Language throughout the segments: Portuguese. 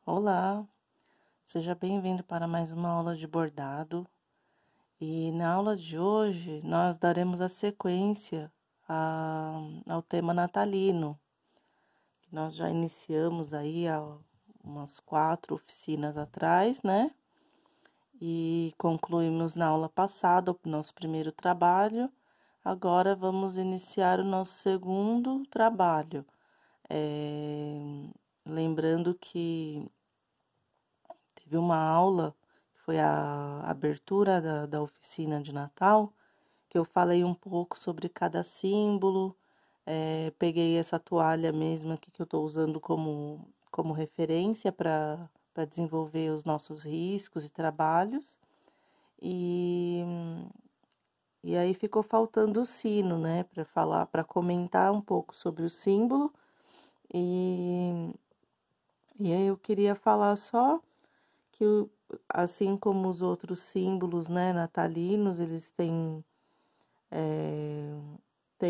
Olá, seja bem-vindo para mais uma aula de bordado. E na aula de hoje nós daremos a sequência ao tema natalino, que nós já iniciamos aí há umas 4 oficinas atrás, né? E concluímos na aula passada o nosso primeiro trabalho. Agora vamos iniciar o nosso segundo trabalho. Lembrando que teve uma aula, que foi a abertura da oficina de Natal, que eu falei um pouco sobre cada símbolo, peguei essa toalha mesmo aqui que eu estou usando como referência para desenvolver os nossos riscos e trabalhos, e, e aí ficou faltando o sino, né, para comentar um pouco sobre o símbolo, e, e aí eu queria falar só que assim como os outros símbolos, né, natalinos, eles têm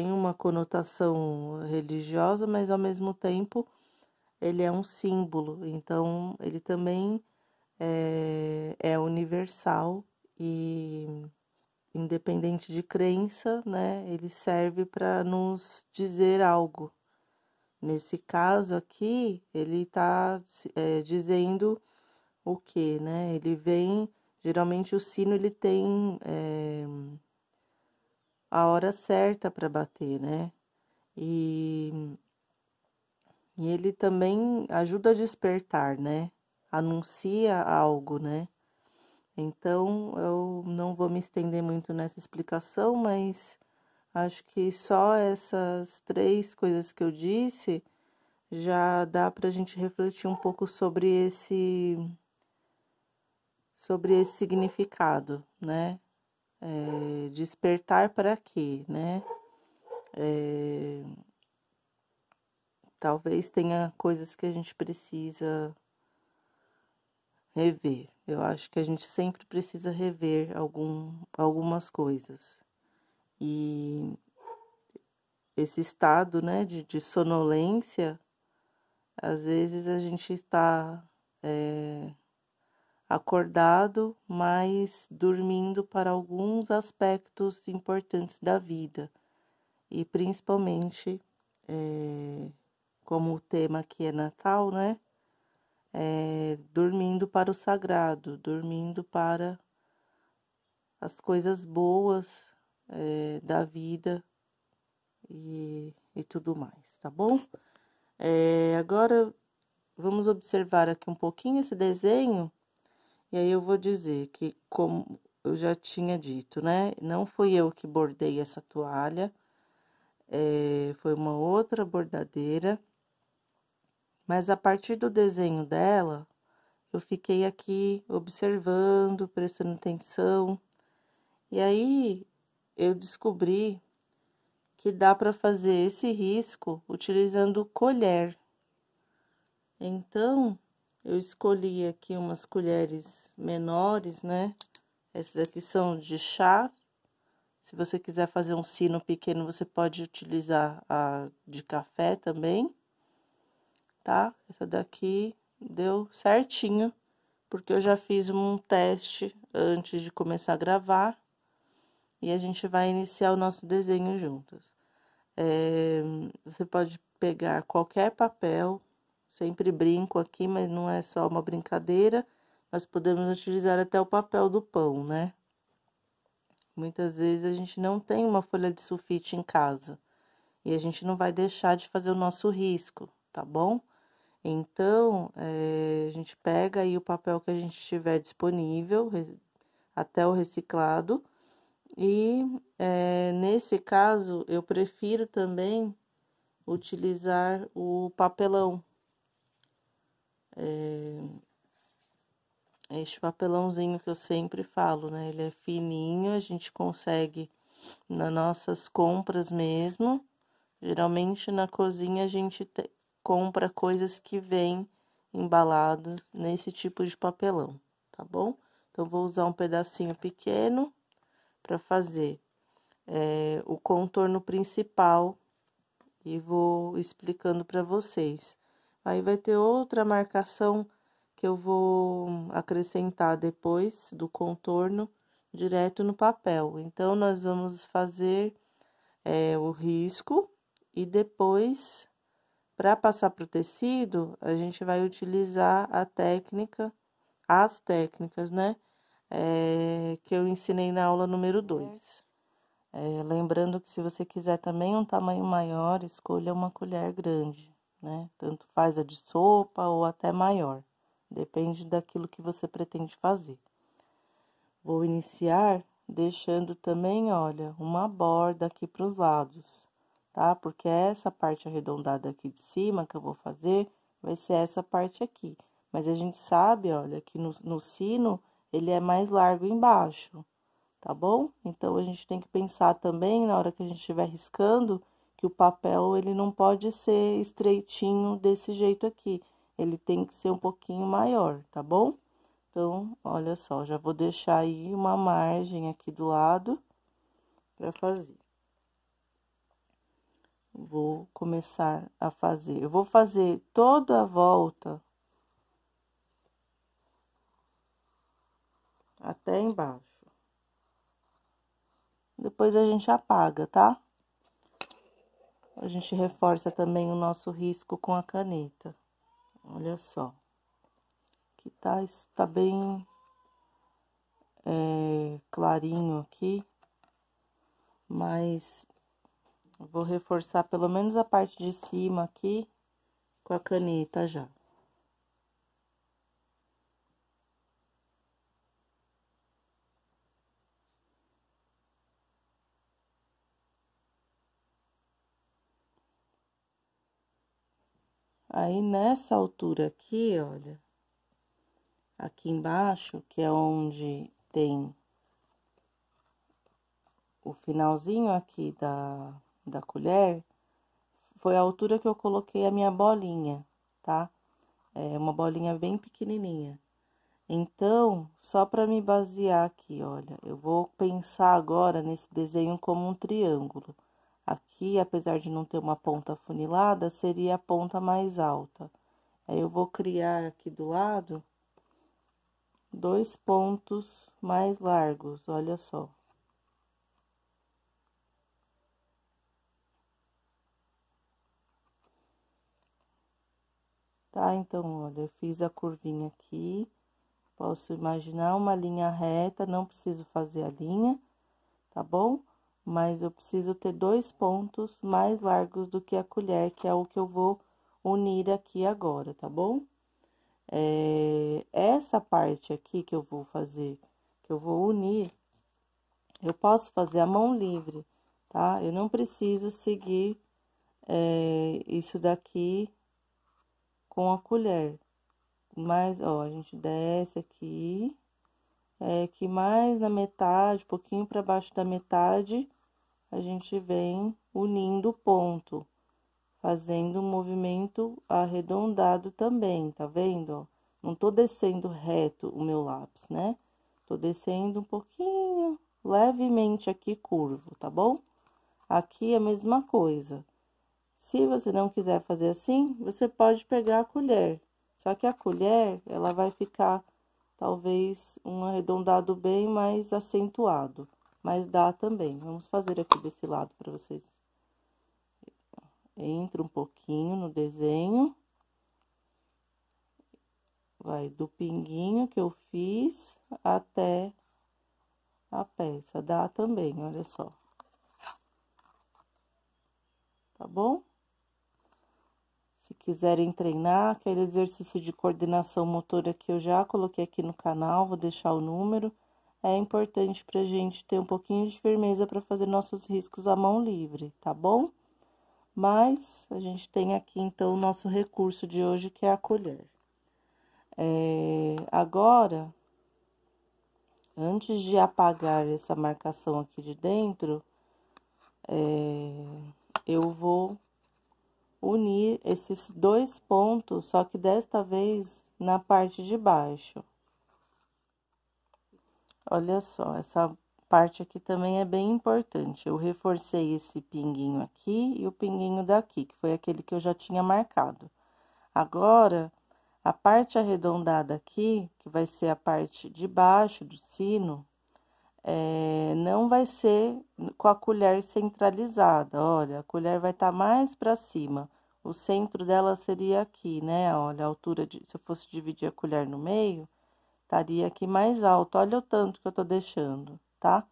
uma conotação religiosa, mas ao mesmo tempo ele é um símbolo, então ele também é universal e independente de crença, né, ele serve para nos dizer algo. Nesse caso aqui, ele está dizendo o que, né? Ele vem, geralmente o sino ele tem a hora certa para bater, né? E, e ele também ajuda a despertar, né? Anuncia algo, né? Então, eu não vou me estender muito nessa explicação, mas acho que só essas 3 coisas que eu disse já dá para a gente refletir um pouco sobre esse significado, né? Despertar para quê, né? Talvez tenha coisas que a gente precisa rever. Eu acho que a gente sempre precisa rever algumas coisas. E esse estado, né, de sonolência, às vezes a gente está acordado, mas dormindo para alguns aspectos importantes da vida. E principalmente, como o tema aqui é Natal, né? Dormindo para o sagrado, dormindo para as coisas boas da vida e tudo mais, tá bom? Agora vamos observar aqui um pouquinho esse desenho, e aí eu vou dizer que, como eu já tinha dito, né? Não fui eu que bordei essa toalha, foi uma outra bordadeira, mas a partir do desenho dela, eu fiquei aqui observando, prestando atenção, e aí eu descobri que dá para fazer esse risco utilizando colher. Então, eu escolhi aqui umas colheres menores, né? Essas aqui são de chá. Se você quiser fazer um sino pequeno, você pode utilizar a de café também, tá? Essa daqui deu certinho, porque eu já fiz um teste antes de começar a gravar. E a gente vai iniciar o nosso desenho juntas. Você pode pegar qualquer papel, sempre brinco aqui, mas não é só uma brincadeira, nós podemos utilizar até o papel do pão, né? Muitas vezes a gente não tem uma folha de sulfite em casa e a gente não vai deixar de fazer o nosso risco, tá bom? Então, a gente pega aí o papel que a gente tiver disponível, até o reciclado, e nesse caso eu prefiro também utilizar o papelão. Este papelãozinho que eu sempre falo, né? Ele é fininho, a gente consegue nas nossas compras mesmo. Geralmente na cozinha a gente compra coisas que vêm embaladas nesse tipo de papelão, tá bom? Então, vou usar um pedacinho pequeno para fazer o contorno principal e vou explicando para vocês. Aí vai ter outra marcação que eu vou acrescentar depois do contorno direto no papel. Então, nós vamos fazer o risco e depois, para passar para o tecido, a gente vai utilizar as técnicas, né? Que eu ensinei na aula número 2. Lembrando que se você quiser também um tamanho maior, escolha uma colher grande, né? Tanto faz a de sopa ou até maior. Depende daquilo que você pretende fazer. Vou iniciar deixando também, olha, uma borda aqui para os lados, tá? Porque essa parte arredondada aqui de cima que eu vou fazer, vai ser essa parte aqui. Mas a gente sabe, olha, que no sino, ele é mais largo embaixo, tá bom? Então, a gente tem que pensar também, na hora que a gente estiver riscando, que o papel, ele não pode ser estreitinho desse jeito aqui. Ele tem que ser um pouquinho maior, tá bom? Então, olha só, já vou deixar aí uma margem aqui do lado para fazer. Vou começar a fazer. Eu vou fazer toda a volta até embaixo. Depois a gente apaga, tá? A gente reforça também o nosso risco com a caneta. Olha só. Que tá bem clarinho aqui, mas vou reforçar pelo menos a parte de cima aqui com a caneta já. Aí, nessa altura aqui, olha, aqui embaixo, que é onde tem o finalzinho aqui da colher, foi a altura que eu coloquei a minha bolinha, tá? É uma bolinha bem pequenininha. Então, só para me basear aqui, olha, eu vou pensar agora nesse desenho como um triângulo. Aqui, apesar de não ter uma ponta afunilada, seria a ponta mais alta. Aí, eu vou criar aqui do lado 2 pontos mais largos, olha só. Tá? Então, olha, eu fiz a curvinha aqui. Posso imaginar uma linha reta, não preciso fazer a linha, tá bom? Mas eu preciso ter 2 pontos mais largos do que a colher, que é o que eu vou unir aqui agora, tá bom? Essa parte aqui que eu vou fazer, que eu vou unir, eu posso fazer a mão livre, tá? Eu não preciso seguir isso daqui com a colher. Mas, ó, a gente desce aqui, que mais na metade, um pouquinho para baixo da metade, a gente vem unindo o ponto, fazendo um movimento arredondado também, tá vendo, ó? Não tô descendo reto o meu lápis, né? Tô descendo um pouquinho, levemente aqui curvo, tá bom? Aqui a mesma coisa. Se você não quiser fazer assim, você pode pegar a colher. Só que a colher, ela vai ficar, talvez, um arredondado bem mais acentuado. Mas dá também. Vamos fazer aqui desse lado para vocês. Entra um pouquinho no desenho. Vai do pinguinho que eu fiz até a peça. Dá também, olha só. Tá bom? Se quiserem treinar, aquele exercício de coordenação motora que eu já coloquei aqui no canal, vou deixar o número. É importante pra gente ter um pouquinho de firmeza para fazer nossos riscos à mão livre, tá bom? Mas, a gente tem aqui, então, o nosso recurso de hoje, que é a colher. Agora, antes de apagar essa marcação aqui de dentro, eu vou unir esses 2 pontos, só que desta vez na parte de baixo. Olha só, essa parte aqui também é bem importante. Eu reforcei esse pinguinho aqui e o pinguinho daqui, que foi aquele que eu já tinha marcado. Agora, A parte arredondada aqui, que vai ser a parte de baixo do sino, não vai ser com a colher centralizada, olha, a colher vai estar mais para cima. O centro dela seria aqui, né? Olha, a altura se eu fosse dividir a colher no meio, estaria aqui mais alto. Olha o tanto que eu tô deixando, tá?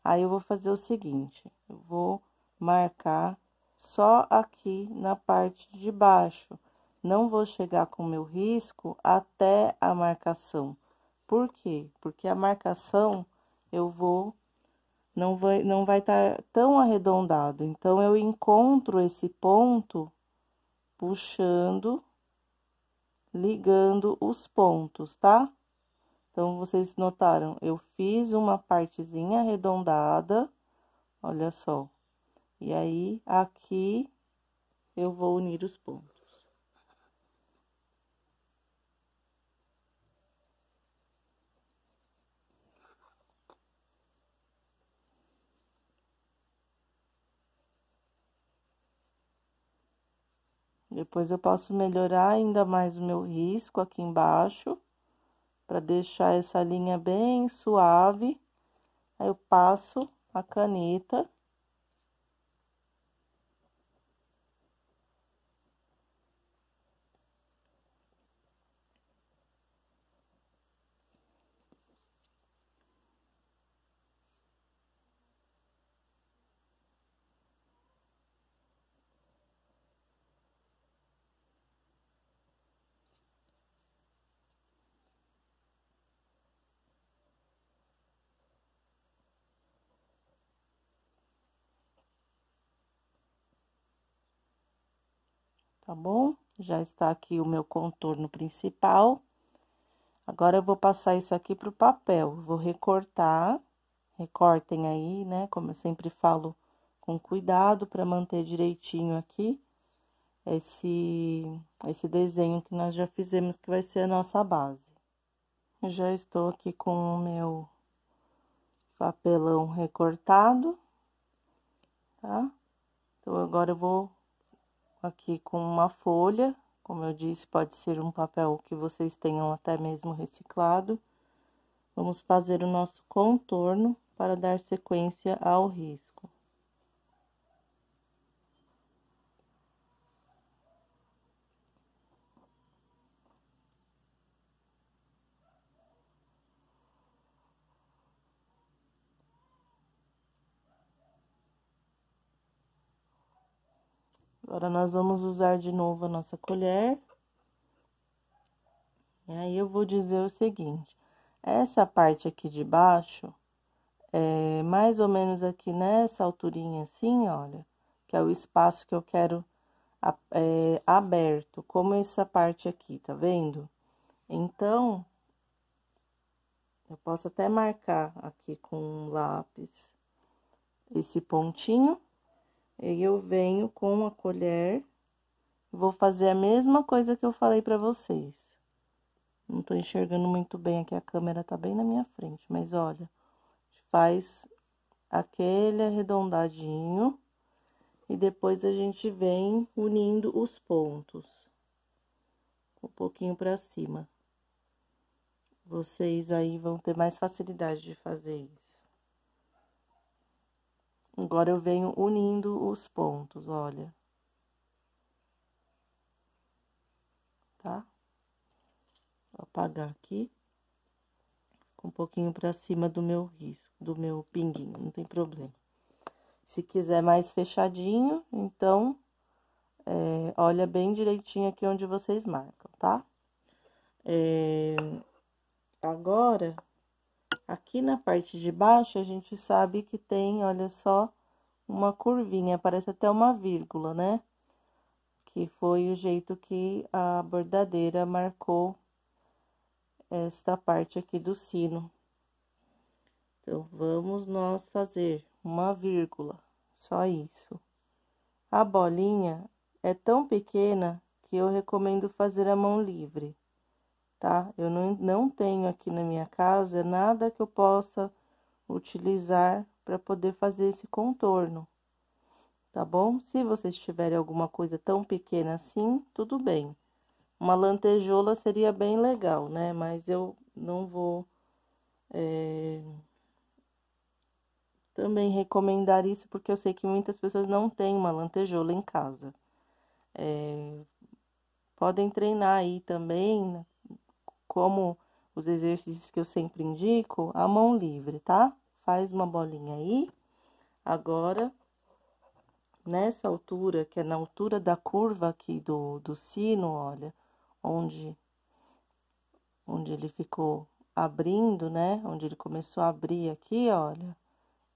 Aí eu vou fazer o seguinte, eu vou marcar só aqui na parte de baixo. Não vou chegar com o meu risco até a marcação. Por quê? Porque a marcação não vai estar tão arredondado. Então, eu encontro esse ponto puxando, ligando os pontos, tá? Então, vocês notaram, eu fiz uma partezinha arredondada, olha só. E aí, aqui, eu vou unir os pontos. Depois, eu posso melhorar ainda mais o meu risco aqui embaixo, para deixar essa linha bem suave. Aí, eu passo a caneta. Tá bom? Já está aqui o meu contorno principal. Agora, eu vou passar isso aqui pro papel. Vou recortar. Recortem aí, né? Como eu sempre falo, com cuidado para manter direitinho aqui esse desenho que nós já fizemos, que vai ser a nossa base. Eu já estou aqui com o meu papelão recortado, tá? Então, agora eu vou aqui com uma folha, como eu disse, pode ser um papel que vocês tenham até mesmo reciclado. Vamos fazer o nosso contorno para dar sequência ao risco. Agora, nós vamos usar de novo a nossa colher. E aí, eu vou dizer o seguinte, essa parte aqui de baixo, mais ou menos aqui nessa alturinha assim, olha, que é o espaço que eu quero aberto, como essa parte aqui, tá vendo? Então, eu posso até marcar aqui com um lápis esse pontinho, e eu venho com a colher, vou fazer a mesma coisa que eu falei pra vocês. Não tô enxergando muito bem aqui, a câmera tá bem na minha frente, mas olha, faz aquele arredondadinho e depois a gente vem unindo os pontos, um pouquinho pra cima. Vocês aí vão ter mais facilidade de fazer isso. Agora, eu venho unindo os pontos, olha. Tá? Vou apagar aqui. Um pouquinho pra cima do meu risco, do meu pinguinho, não tem problema. Se quiser mais fechadinho, então, olha bem direitinho aqui onde vocês marcam, tá? Agora, aqui na parte de baixo, a gente sabe que tem, olha só, uma curvinha, parece até uma vírgula, né? Que foi o jeito que a bordadeira marcou esta parte aqui do sino. Então, vamos nós fazer uma vírgula, só isso. A bolinha é tão pequena que eu recomendo fazer a mão livre, tá? Eu não tenho aqui na minha casa nada que eu possa utilizar para poder fazer esse contorno, tá bom? Se vocês tiverem alguma coisa tão pequena assim, tudo bem. Uma lantejola seria bem legal, né? Mas eu não vou também recomendar isso, porque eu sei que muitas pessoas não têm uma lantejola em casa. Podem treinar aí também, como os exercícios que eu sempre indico, a mão livre, tá? Faz uma bolinha aí. Agora, nessa altura, que é na altura da curva aqui do sino, olha, onde ele ficou abrindo, né? Onde ele começou a abrir aqui, olha.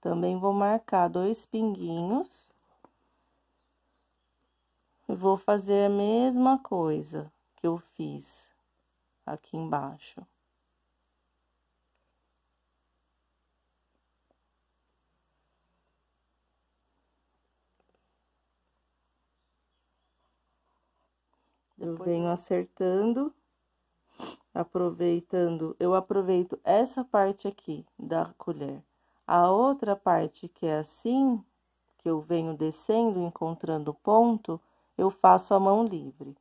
Também vou marcar 2 pinguinhos. E vou fazer a mesma coisa que eu fiz aqui embaixo. Eu venho acertando, eu aproveito essa parte aqui da colher. A outra parte que é assim, que eu venho descendo, encontrando o ponto, eu faço a mão livre.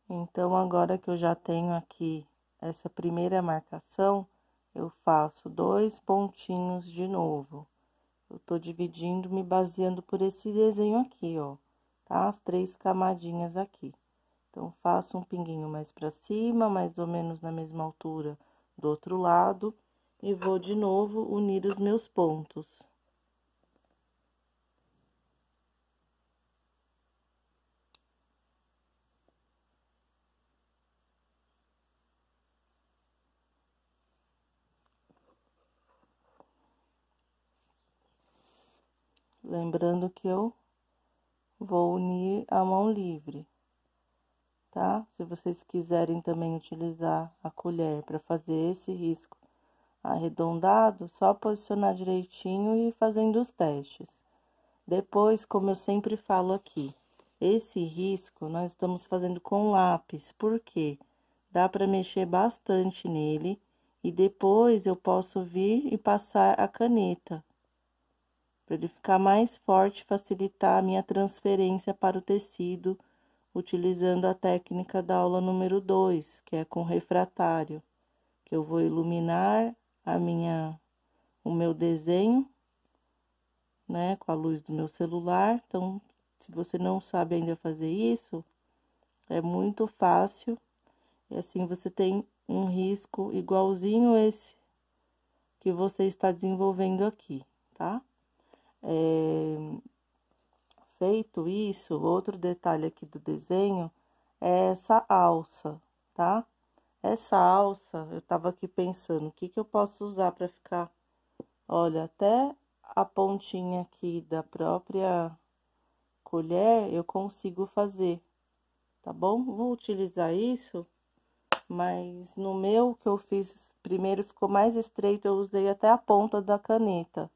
Então, agora que eu já tenho aqui essa primeira marcação, eu faço 2 pontinhos de novo. Eu tô dividindo, me baseando por esse desenho aqui, ó, tá? As 3 camadinhas aqui. Então, faço um pinguinho mais pra cima, mais ou menos na mesma altura do outro lado, e vou de novo unir os meus pontos. Lembrando que eu vou unir a mão livre, tá? Se vocês quiserem também utilizar a colher para fazer esse risco arredondado, só posicionar direitinho e ir fazendo os testes. Depois, como eu sempre falo aqui, esse risco nós estamos fazendo com lápis, porque dá para mexer bastante nele e depois eu posso vir e passar a caneta, para ele ficar mais forte, facilitar a minha transferência para o tecido, utilizando a técnica da aula número 2, que é com refratário, que eu vou iluminar o meu desenho, né, com a luz do meu celular. Então, se você não sabe ainda fazer isso, é muito fácil, e assim você tem um risco igualzinho esse que você está desenvolvendo aqui, tá? Feito isso, outro detalhe aqui do desenho é essa alça, tá? Essa alça, eu tava aqui pensando, o que que eu posso usar para ficar, olha, até a pontinha aqui da própria colher eu consigo fazer, tá bom? Vou utilizar isso, mas no meu que eu fiz primeiro ficou mais estreito, eu usei até a ponta da caneta.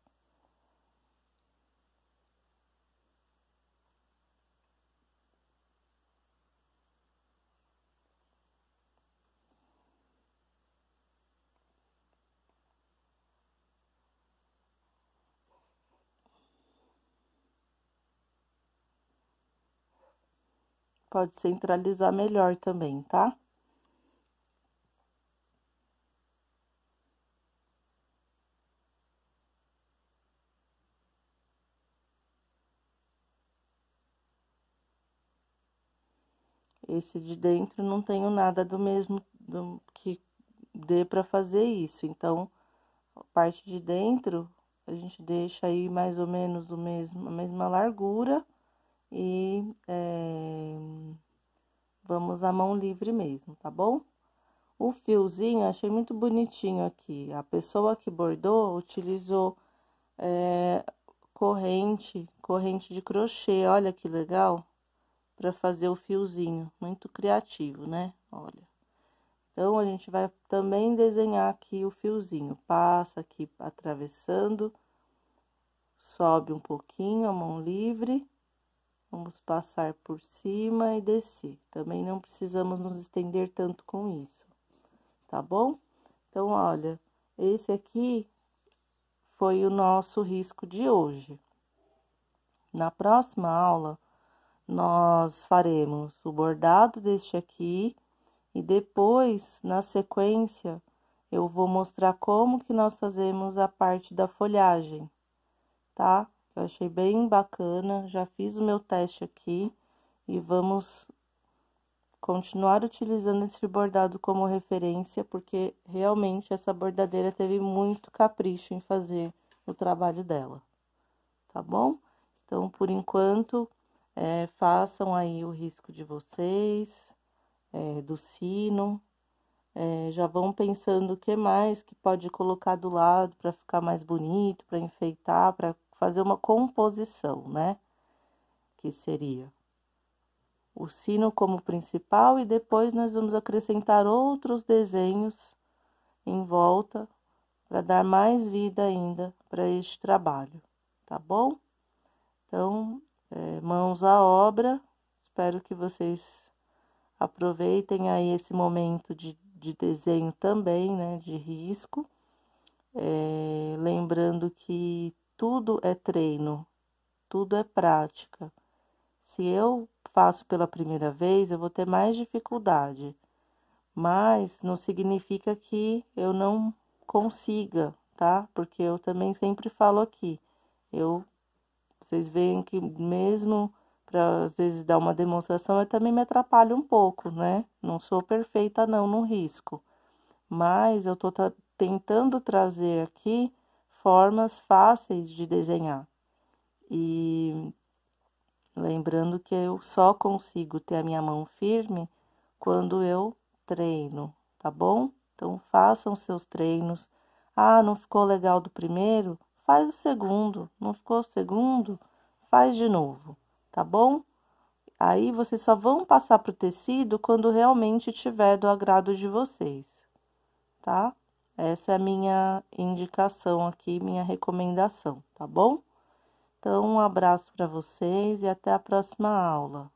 Pode centralizar melhor também, tá? Esse de dentro não tenho nada do mesmo que dê para fazer isso. Então, a parte de dentro a gente deixa aí mais ou menos a mesma largura e vamos à mão livre mesmo, tá bom? O fiozinho achei muito bonitinho aqui. A pessoa que bordou utilizou corrente de crochê, olha que legal, para fazer o fiozinho, muito criativo, né? Olha. Então, a gente vai também desenhar aqui o fiozinho, passa aqui atravessando, sobe um pouquinho a mão livre, vamos passar por cima e descer. Também não precisamos nos estender tanto com isso, tá bom? Então, olha, esse aqui foi o nosso risco de hoje. Na próxima aula, nós faremos o bordado deste aqui E depois, na sequência, eu vou mostrar como que nós fazemos a parte da folhagem, tá? Eu achei bem bacana, já fiz o meu teste aqui e vamos continuar utilizando esse bordado como referência, porque realmente essa bordadeira teve muito capricho em fazer o trabalho dela, tá bom? Então, por enquanto, façam aí o risco de vocês, do sino, já vão pensando o que mais que pode colocar do lado para ficar mais bonito, para enfeitar, para fazer uma composição, né? Que seria o sino como principal e depois nós vamos acrescentar outros desenhos em volta para dar mais vida ainda para este trabalho, tá bom? Então, mãos à obra, espero que vocês aproveitem aí esse momento de desenho também, né, de risco, lembrando que tudo é treino, tudo é prática. Se eu faço pela primeira vez, eu vou ter mais dificuldade, mas não significa que eu não consiga, tá? Porque eu também sempre falo aqui, vocês veem que mesmo para às vezes dar uma demonstração, eu também me atrapalho um pouco, né? Não sou perfeita não no risco, mas eu tô tentando trazer aqui formas fáceis de desenhar. E lembrando que eu só consigo ter a minha mão firme quando eu treino, tá bom? Então, façam seus treinos. Ah, não ficou legal do primeiro? Faz o segundo. Não ficou o segundo? Faz de novo, tá bom? Aí, vocês só vão passar pro tecido quando realmente tiver do agrado de vocês, tá? Essa é a minha indicação aqui, minha recomendação, tá bom? Então, um abraço para vocês e até a próxima aula.